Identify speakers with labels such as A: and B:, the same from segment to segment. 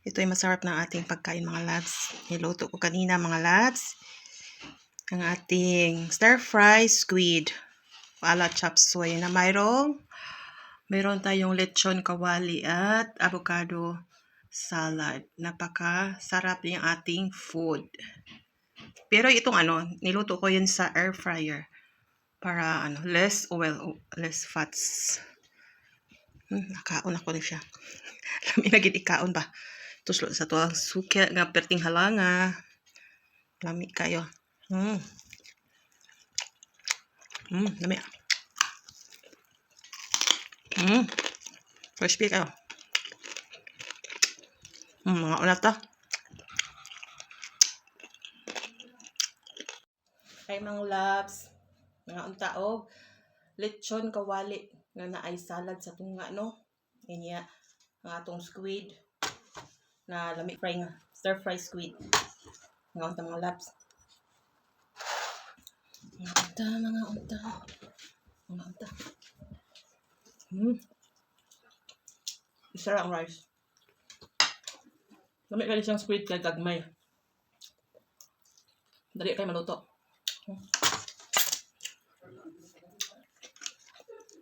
A: Ito ay masarap ng ating pagkain mga labs. Niluto ko kanina mga labs. Ang ating stir-fry squid. Ala chop suey na mayroon tayong lechon kawali at avocado salad. Napaka-sarap yung ating food. Pero itong niluto ko yun sa air fryer. Para less oil, less fats. Nakaon ako na siya. Lami na gid ikaon ba. Tuslo sa tuwang suka nga perting halanga. Lami kayo. Lami. Crispy kayo. Mga ulata. Kay mga labs, mga untaog, lechon kawali nga naay salad sa tunga no. Inya nga atong squid na lami fry nga stir fry squid. Nga unta mga labs. Mga unta. Isara ang rice. Lami kayo siyang squid kay gagmay. Dali kayo maluto.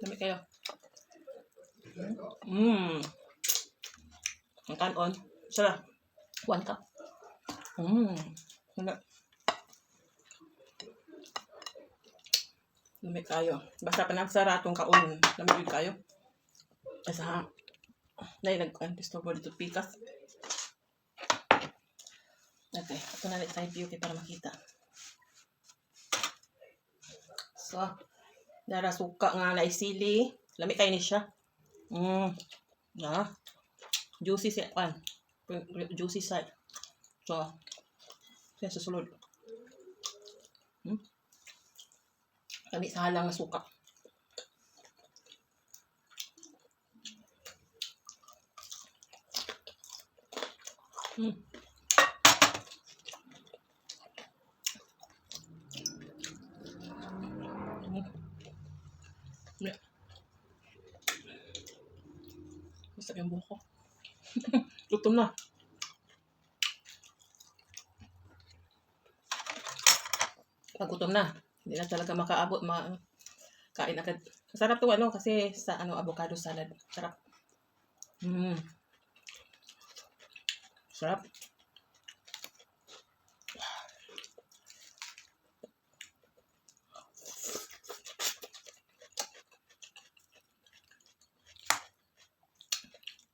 A: Lami kayo. Ang kanon. Sarap. 1 cup. Lami kayo. Basta panagsara itong kaon. Lami kayo. Asa dahil nag-disturbo dito pikas. Okay, ito na tayo beauty para makita. So, dara suka nga naisili. Lami kayo ni siya. Juicy siya. Juicy side. So, siya sa sulod. Lami sa halang na suka. Masarap yung buhok ko. Gutom na. Pag gutom na, hindi na talaga makaabot. Kain agad. Masarap to kasi sa avocado salad. Sarap. Sarap.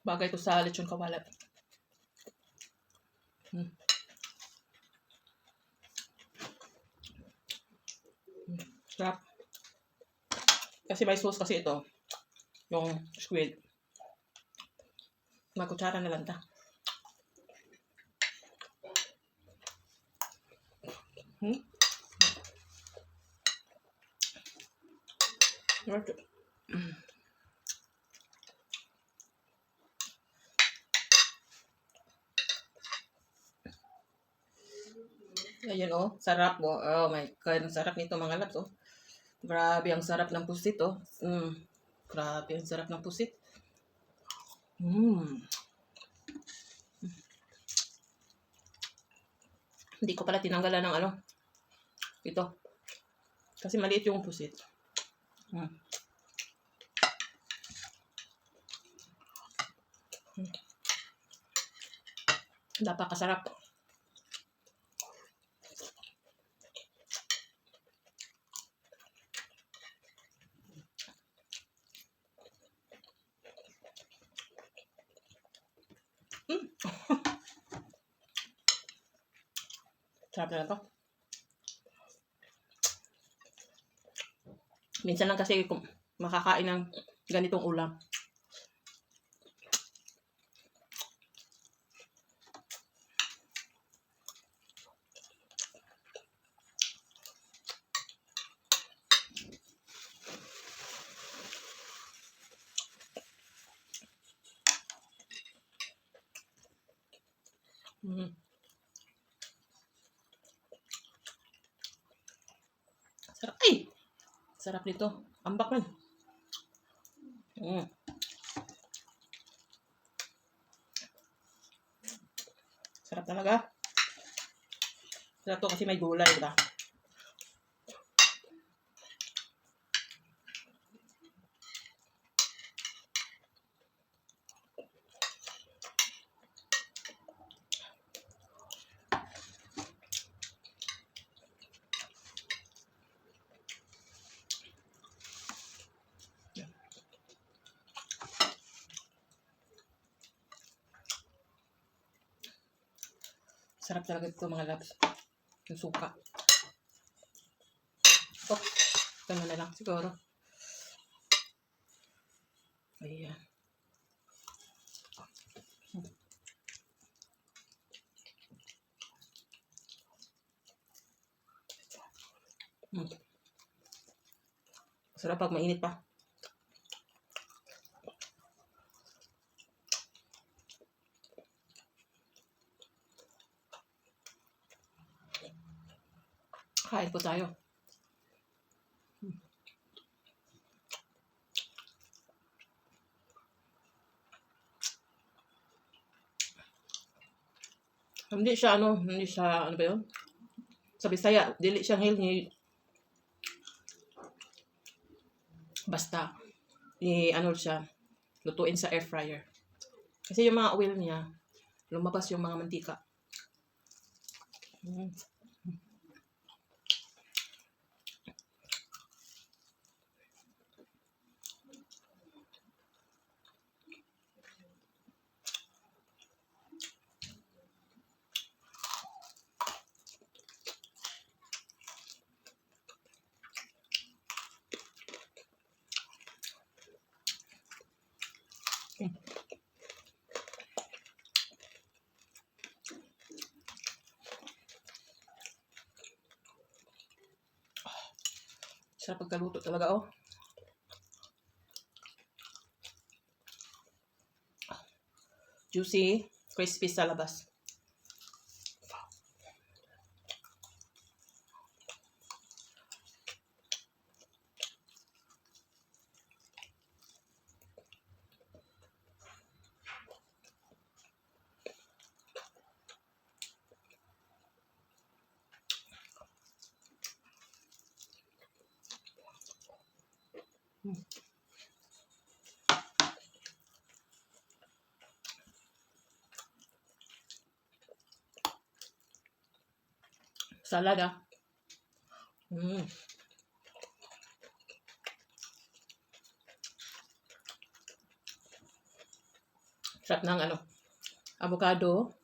A: Bagay to sa lechon kawalat. Sarap. Kasi may sauce kasi ito. Yung squid. Magkutsara na lang ta. Ayan sarap oh my god, sarap nito mga labs Grabe ang sarap ng pusit Grabe ang sarap ng pusit. Hindi ko pala tinanggalan ng ito. Kasi maliit yung pusit. Napakasarap. Sarap na to. Minsan lang kasi makakain ng ganitong ulam. Sarap. Ay! Sarap nito. Ambak man. Sarap talaga. Sarap to kasi may gulay, diba? Sarap talaga ito mga labs. Yung suka. Oh, ito na lang siguro. Ayan. Sarap pag mainit pa. Kain po tayo. Hindi siya ano ba yun? Sa Bisaya, dili siyang healthy. Basta, ano siya, lutuin sa air fryer. Kasi yung mga oil niya, lumabas yung mga mantika. Sarap pagkaluto talaga, oh. Juicy, crispy sa labas. Salad, ah. Sarap ng avocado,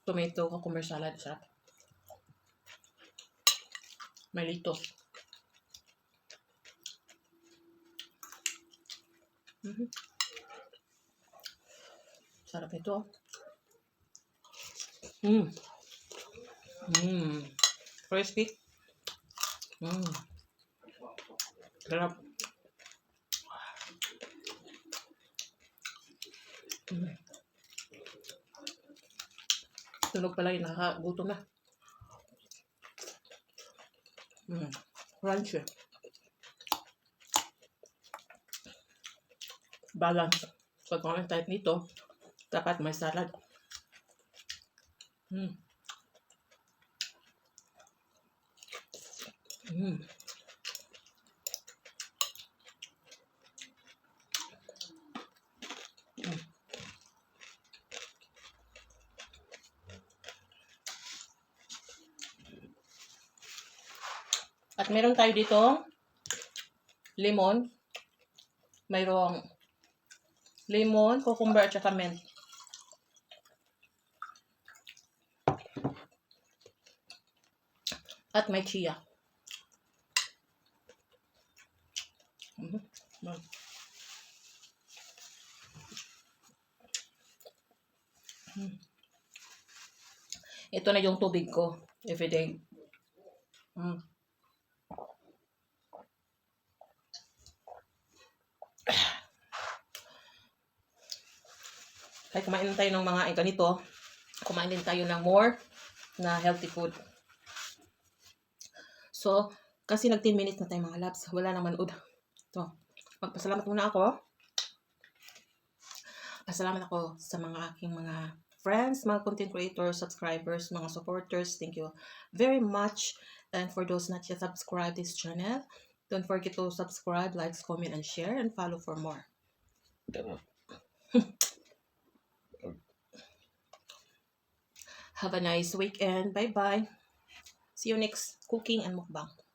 A: tomato, cucumber salad. Sarap. May litos. Sarap ito. Crispy. Sarap. Tunog pala yun, nakakagutom na. Crunchy. Balance. Pag kung ang type nito, dapat may salad. At meron tayo dito lemon. Mayroong lemon, cucumber, at saka mint. At may chia. Ito na yung tubig ko everyday. Kahit kumain tayo ng mga ganito, kumain din tayo ng more na healthy food. So, kasi nag 10 minutes na tayo mga labs. Wala nang manood. So, magpasalamat muna ako. Pasalamat ako sa mga aking mga friends, mga content creators, subscribers, mga supporters, thank you very much. And for those not yet subscribed this channel, don't forget to subscribe, like, comment, and share, and follow for more. Have a nice weekend. Bye-bye. See you next cooking and mukbang.